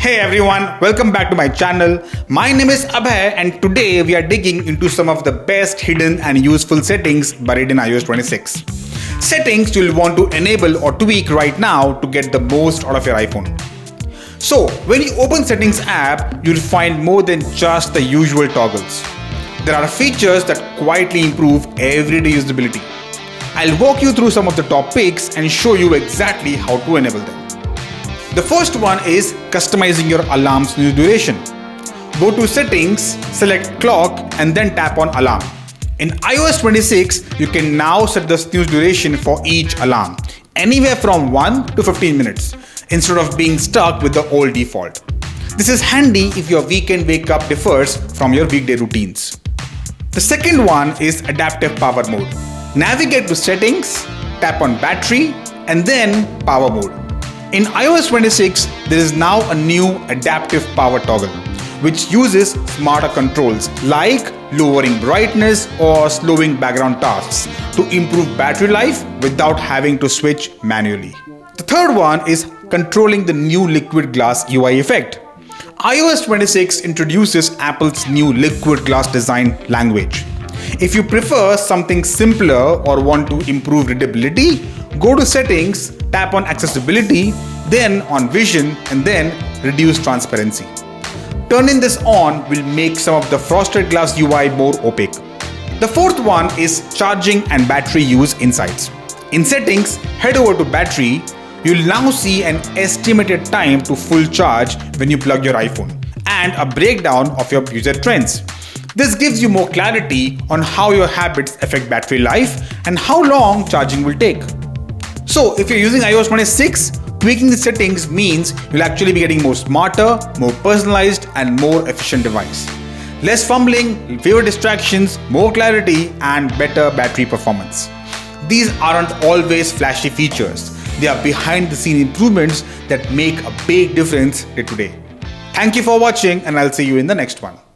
Hey everyone, welcome back to my channel. My name is Abhay and today we are digging into some of the best hidden and useful settings buried in iOS 26. Settings you'll want to enable or tweak right now to get the most out of your iPhone. So, when you open Settings app, you'll find more than just the usual toggles. There are features that quietly improve everyday usability. I'll walk you through some of the top picks and show you exactly how to enable them. The first one is customizing your alarm snooze duration. Go to Settings, select Clock and then tap on Alarm. In iOS 26, you can now set the snooze duration for each alarm, anywhere from 1 to 15 minutes, instead of being stuck with the old default. This is handy if your weekend wake up differs from your weekday routines. The second one is Adaptive Power Mode. Navigate to Settings, tap on Battery and then Power Mode. In iOS 26, there is now a new adaptive power toggle, which uses smarter controls like lowering brightness or slowing background tasks to improve battery life without having to switch manually. The third one is controlling the new liquid glass UI effect. iOS 26 introduces Apple's new liquid glass design language. If you prefer something simpler or want to improve readability, go to Settings, tap on Accessibility, then on Vision and then Reduce Transparency. Turning this on will make some of the frosted glass UI more opaque. The fourth one is charging and battery use insights. In Settings, head over to Battery. You'll now see an estimated time to full charge when you plug your iPhone and a breakdown of your user trends. This gives you more clarity on how your habits affect battery life and how long charging will take. So if you're using iOS 26, tweaking the settings means you'll actually be getting more smarter, more personalized and more efficient device. Less fumbling, fewer distractions, more clarity and better battery performance. These aren't always flashy features. They are behind the scene improvements that make a big difference day to day. Thank you for watching and I'll see you in the next one.